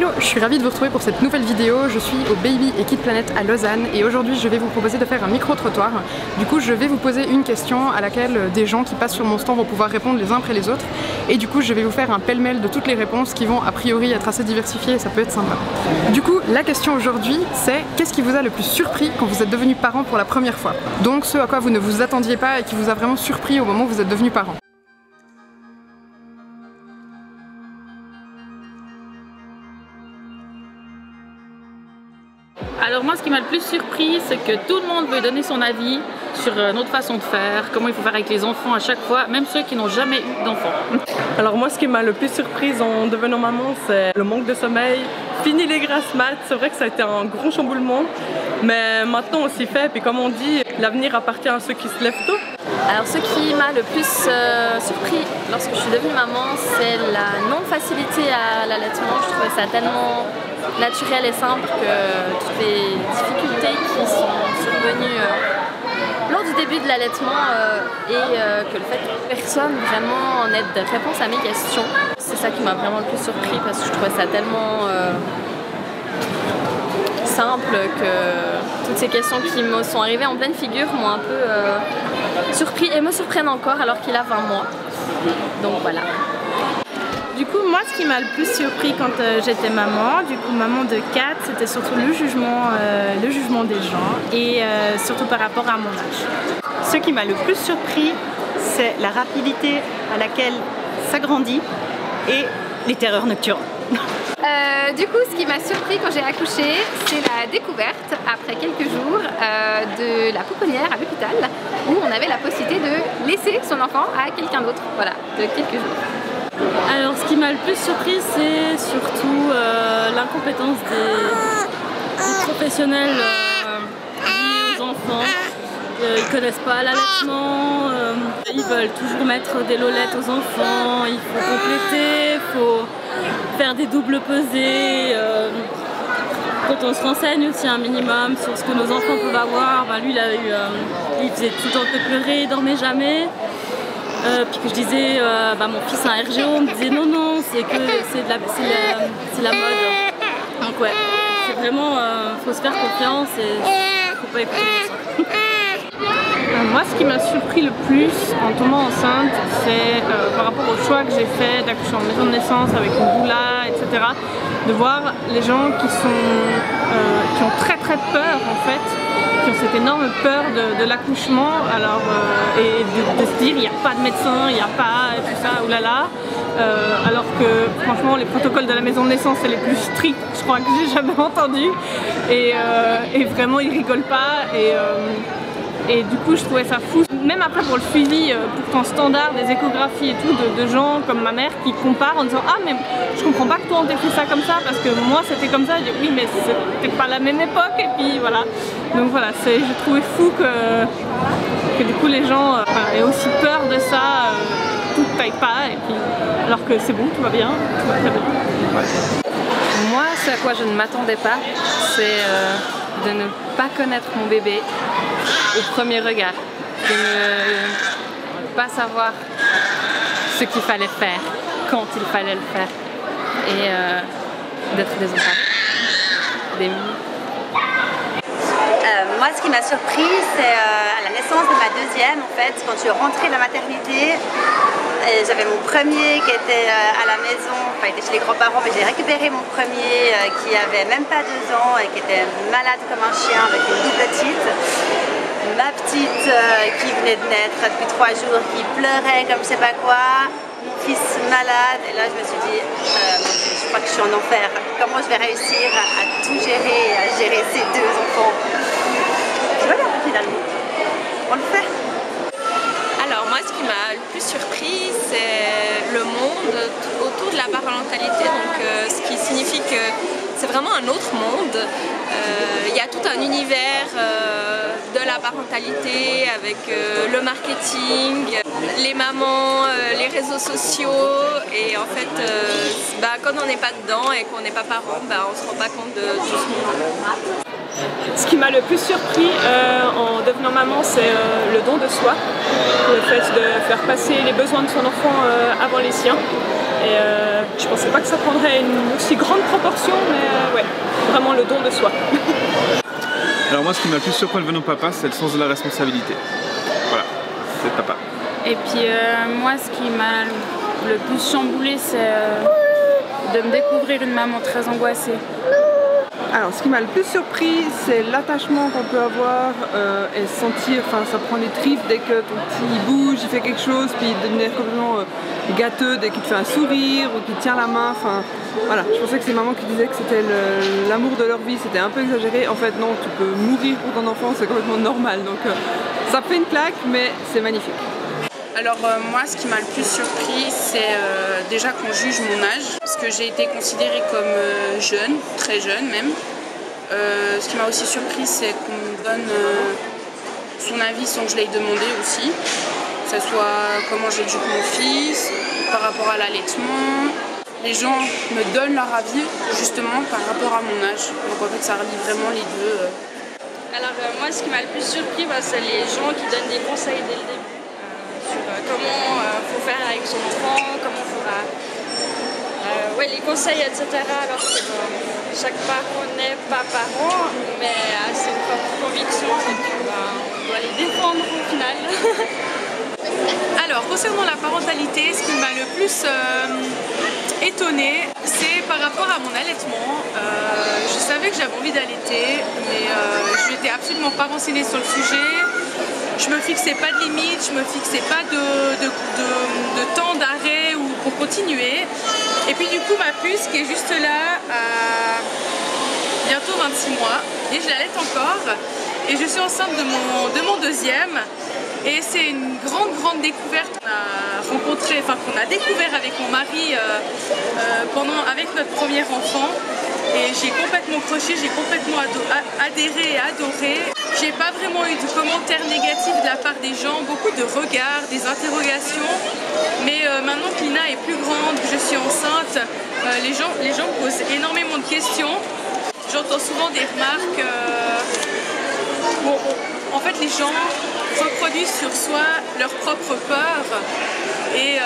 Hello, je suis ravie de vous retrouver pour cette nouvelle vidéo. Je suis au Baby et Kid Planet à Lausanne et aujourd'hui je vais vous proposer de faire un micro-trottoir. Du coup je vais vous poser une question à laquelle des gens qui passent sur mon stand vont pouvoir répondre les uns après les autres. Et du coup je vais vous faire un pêle-mêle de toutes les réponses qui vont a priori être assez diversifiées et ça peut être sympa. Du coup la question aujourd'hui c'est qu'est-ce qui vous a le plus surpris quand vous êtes devenu parent pour la première fois? Donc ce à quoi vous ne vous attendiez pas et qui vous a vraiment surpris au moment où vous êtes devenu parent. Alors moi ce qui m'a le plus surpris c'est que tout le monde veut donner son avis sur notre façon de faire, comment il faut faire avec les enfants à chaque fois, même ceux qui n'ont jamais eu d'enfants. Alors moi ce qui m'a le plus surprise en devenant maman c'est le manque de sommeil. Fini les grasses mat, c'est vrai que ça a été un gros chamboulement, mais maintenant on s'y fait, puis comme on dit, l'avenir appartient à ceux qui se lèvent tôt. Alors ce qui m'a le plus surpris lorsque je suis devenue maman, c'est la non-facilité à l'allaitement. Je trouvais ça tellement naturel et simple que toutes les difficultés qui sont survenues lors du début de l'allaitement et que le fait que personne vraiment n'ait de réponse à mes questions, c'est ça qui m'a vraiment le plus surpris parce que je trouvais ça tellement simple que toutes ces questions qui me sont arrivées en pleine figure m'ont un peu surpris et me surprennent encore alors qu'il a 20 mois. Donc voilà. Du coup, moi, ce qui m'a le plus surpris quand j'étais maman, maman de 4, c'était surtout le jugement des gens et surtout par rapport à mon âge. Ce qui m'a le plus surpris, c'est la rapidité à laquelle ça grandit et les terreurs nocturnes. Du coup, ce qui m'a surpris quand j'ai accouché, c'est la découverte, après quelques jours, de la pouponnière à l'hôpital, où on avait la possibilité de laisser son enfant à quelqu'un d'autre, voilà, de quelques jours. Alors ce qui m'a le plus surpris c'est surtout l'incompétence des professionnels liés aux enfants. Ils ne connaissent pas l'allaitement, ils veulent toujours mettre des lolettes aux enfants, il faut compléter, il faut faire des doubles pesées. Quand on se renseigne aussi un minimum sur ce que nos enfants peuvent avoir, lui il faisait tout le temps que pleurer, il dormait jamais. Puis que je disais, mon fils a un RGO, on me disait non, c'est la mode. Donc ouais, c'est vraiment, faut se faire confiance et faut pas écouter ça. Moi ce qui m'a surpris le plus en tombant enceinte, c'est par rapport au choix que j'ai fait d'accoucher en maison de naissance avec une doula, etc. De voir les gens qui ont très peur en fait, qui ont cette énorme peur de l'accouchement, alors et de se dire il n'y a pas de médecin, il n'y a pas et tout ça, oulala, alors que franchement les protocoles de la maison de naissance c'est les plus stricts je crois que j'ai jamais entendu et vraiment ils rigolent pas et du coup je trouvais ça fou. Même après pour le suivi pourtant standard des échographies et tout de gens comme ma mère qui comparent en disant ah mais je comprends pas que toi on t'ait fait ça comme ça parce que moi c'était comme ça, je dis oui mais c'était pas la même époque et puis voilà. Donc voilà, j'ai trouvé fou que du coup les gens aient aussi peur de ça, tout ne taille pas et puis alors que c'est bon, tout va bien, tout va très bien. Ouais. Moi ce à quoi je ne m'attendais pas c'est de ne pas connaître mon bébé au premier regard. De ne pas savoir ce qu'il fallait faire, quand il fallait le faire et d'être déshonorable. Moi ce qui m'a surpris c'est à la naissance de ma deuxième en fait, quand je suis rentrée de la maternité, j'avais mon premier qui était à la maison, enfin il était chez les grands-parents mais j'ai récupéré mon premier qui avait même pas 2 ans et qui était malade comme un chien avec une double otite. Ma petite qui venait de naître depuis 3 jours, qui pleurait comme je sais pas quoi, mon fils malade, et là je me suis dit, mon Dieu, je crois que je suis en enfer, comment je vais réussir à tout gérer, à gérer ces 2 enfants. Et voilà, finalement, on le fait. Alors moi ce qui m'a le plus surpris c'est le monde autour de la parentalité, donc ce qui signifie que c'est vraiment un autre monde. Il y a tout un univers de la parentalité avec le marketing, les mamans, les réseaux sociaux et en fait quand on n'est pas dedans et qu'on n'est pas parent, on ne se rend pas compte de tout ce monde. Ce qui m'a le plus surpris en devenant maman, c'est le don de soi, le fait de faire passer les besoins de son enfant avant les siens. Et je pensais pas que ça prendrait une aussi grande proportion, mais ouais, vraiment le don de soi. Alors moi, ce qui m'a le plus surpris en devenant papa, c'est le sens de la responsabilité. Voilà, c'est papa. Et puis moi, ce qui m'a le plus chamboulé, c'est de me découvrir une maman très angoissée. Alors, ce qui m'a le plus surpris, c'est l'attachement qu'on peut avoir et sentir, enfin, ça prend des tripes dès que ton petit il bouge, il fait quelque chose, puis il devient complètement gâteux dès qu'il te fait un sourire ou qu'il tient la main. Enfin, voilà, je pensais que c'est maman qui disait que c'était l'amour de leur vie, c'était un peu exagéré. En fait, non, tu peux mourir pour ton enfant, c'est complètement normal. Donc, ça fait une claque, mais c'est magnifique. Alors moi, ce qui m'a le plus surpris, c'est déjà qu'on juge mon âge, parce que j'ai été considérée comme jeune, très jeune même. Ce qui m'a aussi surpris, c'est qu'on me donne son avis sans que je l'aille demandé aussi, que ce soit comment j'éduque mon fils, par rapport à l'allaitement. Les gens me donnent leur avis justement par rapport à mon âge, donc en fait ça relie vraiment les deux. Alors moi, ce qui m'a le plus surpris, c'est les gens qui donnent des conseils dès le début. Sur comment faut faire avec son enfant, comment il faudra... ouais, les conseils, etc. Alors que chaque parent n'est pas parent, mais a ses propres convictions et puis on doit les défendre au final. Alors, concernant la parentalité, ce qui m'a le plus étonnée, c'est par rapport à mon allaitement. Je savais que j'avais envie d'allaiter, mais je n'étais absolument pas renseignée sur le sujet. Je me fixais pas de limite, je me fixais pas de temps d'arrêt ou pour continuer. Et puis du coup ma puce qui est juste là a bientôt 26 mois et je l'allaite encore. Et je suis enceinte de mon deuxième. Et c'est une grande découverte qu'on a découvert avec mon mari avec notre premier enfant. Et j'ai complètement croché, j'ai complètement adhéré et adoré. J'ai pas vraiment eu de commentaires négatifs de la part des gens, beaucoup de regards, des interrogations. Mais maintenant que Lina est plus grande, que je suis enceinte, les gens me posent énormément de questions. J'entends souvent des remarques. En fait, les gens reproduisent sur soi leurs propres peurs et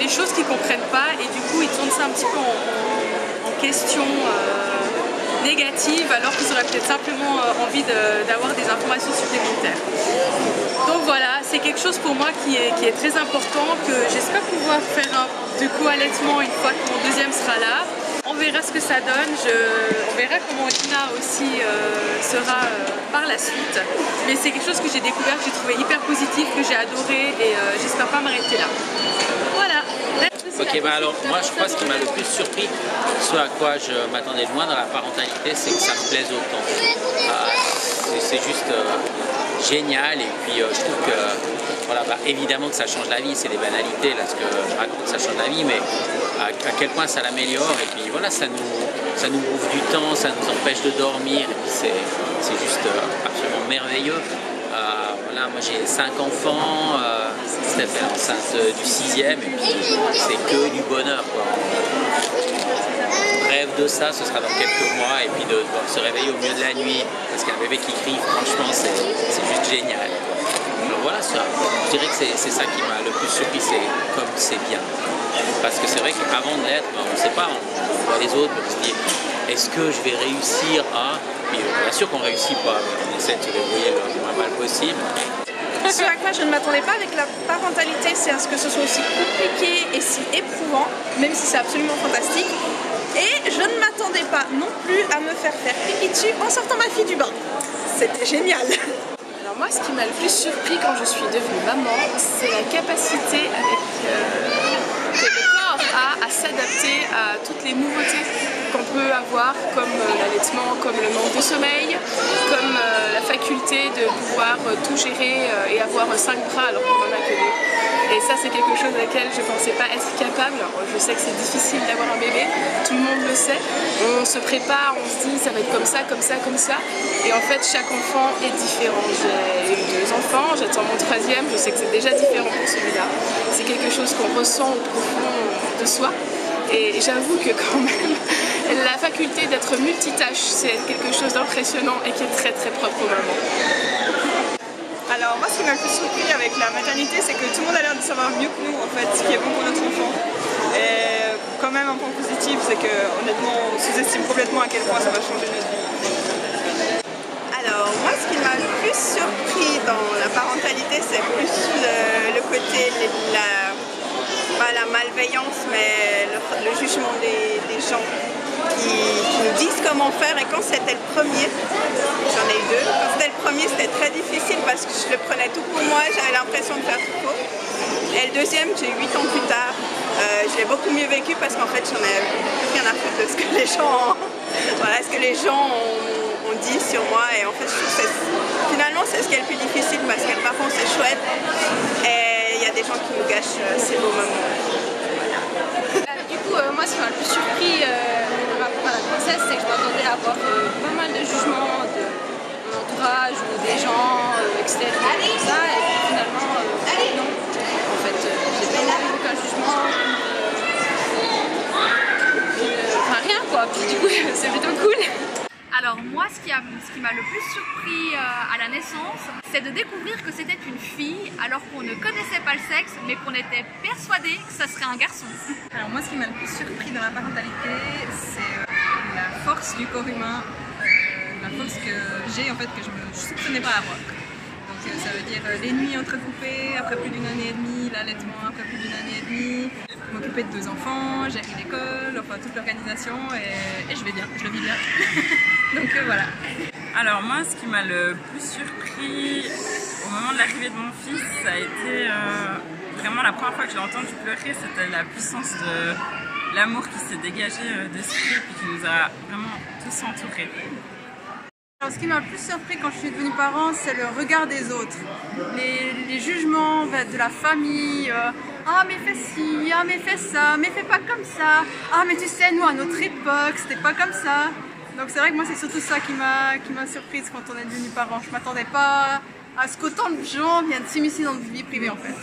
les choses qu'ils ne comprennent pas. Et du coup, ils tournent ça un petit peu en question négative, alors qu'ils auraient peut-être simplement envie d'avoir des informations supplémentaires. Donc voilà, c'est quelque chose pour moi qui est très important, que j'espère pouvoir faire du co-allaitement une fois que mon deuxième sera là. On verra ce que ça donne, on verra comment Lina aussi sera par la suite. Mais c'est quelque chose que j'ai découvert, que j'ai trouvé hyper positif, que j'ai adoré et j'espère pas m'arrêter là. Voilà. Ok, alors moi je crois que ce qui m'a le plus surpris, ce à quoi je m'attendais le moins dans la parentalité, c'est que ça me plaise autant. C'est juste génial et puis je trouve que voilà, évidemment que ça change la vie, c'est des banalités là ce que je raconte, ça change la vie, mais à quel point ça l'améliore et puis voilà, ça nous bouffe du temps, ça nous empêche de dormir et puis c'est juste absolument merveilleux. Voilà, moi j'ai 5 enfants, Steph est enceinte du 6e et puis c'est que du bonheur quoi. Rêve de ça, ce sera dans quelques mois et puis de devoir se réveiller au milieu de la nuit parce qu'un bébé qui crie, franchement c'est juste génial. Donc voilà, je dirais que c'est ça qui m'a le plus surpris, c'est comme c'est bien. Parce que c'est vrai qu'avant de l'être, on ne sait pas, on voit les autres, on se dit est-ce que je vais réussir à... Puis bien sûr qu'on ne réussit pas, mais on essaie de se débrouiller le moins mal possible. Ce à quoi je ne m'attendais pas avec la parentalité, c'est à ce que ce soit aussi compliqué et si éprouvant, même si c'est absolument fantastique. Et je ne m'attendais pas non plus à me faire pipi dessus en sortant ma fille du bain. C'était génial. Alors moi, ce qui m'a le plus surpris quand je suis devenue maman, c'est la capacité que le corps a à s'adapter à toutes les nouveautés qu'on peut avoir, comme l'allaitement, comme le manque de sommeil, comme la faculté de pouvoir tout gérer et avoir 5 bras alors qu'on n'en a que 2. Et ça, c'est quelque chose à laquelle je ne pensais pas être capable. Je sais que c'est difficile d'avoir un bébé, tout le monde le sait. On se prépare, on se dit ça va être comme ça, comme ça, comme ça. Et en fait, chaque enfant est différent. J'ai eu 2 enfants, j'attends mon 3e, je sais que c'est déjà différent pour celui-là. C'est quelque chose qu'on ressent au profond de soi. Et j'avoue que quand même, La faculté d'être multitâche, c'est quelque chose d'impressionnant et qui est très très propre aux mamans. Alors moi, ce qui m'a le plus surpris avec la maternité, c'est que tout le monde a l'air de savoir mieux que nous en fait ce qui est bon pour notre enfant. Et quand même un point positif, c'est que honnêtement, on sous-estime complètement à quel point ça va changer notre vie. Alors moi, ce qui m'a le plus surpris dans la parentalité, c'est plus le côté pas la malveillance, mais le jugement des gens qui nous disent comment faire. Et quand c'était le premier, j'en ai eu deux, quand c'était le premier, c'était très difficile parce que je le prenais tout pour moi, j'avais l'impression de faire tout faux. Et le deuxième, j'ai eu 8 ans plus tard, je l'ai beaucoup mieux vécu parce qu'en fait, j'en ai plus rien à foutre de ce que les gens, ont dit sur moi. Et en fait, je trouve que finalement, c'est ce qui est le plus difficile parce qu'être parent, c'est chouette. Et il y a des gens qui nous gâchent ces beaux moments. Du coup, moi, ce qui m'a le plus surpris par rapport à la grossesse, c'est que je m'attendais à avoir pas mal de jugements de mon entourage ou des gens extérieurs et tout ça. Et puis, finalement, non. En fait, j'ai pas eu aucun jugement. Enfin, rien quoi. Puis du coup, c'est plutôt cool. Alors moi, ce qui m'a le plus surpris à la naissance, c'est de découvrir que c'était une fille alors qu'on ne connaissait pas le sexe, mais qu'on était persuadé que ça serait un garçon. Alors moi, ce qui m'a le plus surpris dans la parentalité, c'est la force du corps humain, la force que j'ai en fait que je ne soupçonnais pas avoir. Donc ça veut dire les nuits entrecoupées, après plus d'une année et demie, l'allaitement après plus d'une année et demie, m'occuper de 2 enfants, gérer l'école, enfin toute l'organisation et je vais bien, je le vis bien. Donc voilà. Alors moi, ce qui m'a le plus surpris au moment de l'arrivée de mon fils, ça a été vraiment la première fois que je l'ai entendu pleurer, c'était la puissance de l'amour qui s'est dégagé de ce cri et qui nous a vraiment tous entourés. Alors, ce qui m'a le plus surpris quand je suis devenue parent, c'est le regard des autres. Les jugements de la famille. Ah mais fais ci, ah mais fais ça, mais fais pas comme ça. Ah mais tu sais, nous à notre époque, c'était pas comme ça. Donc c'est vrai que moi c'est surtout ça qui m'a surprise quand on est devenu parent. Je m'attendais pas à ce qu'autant de gens viennent s'immiscer dans notre vie privée en fait.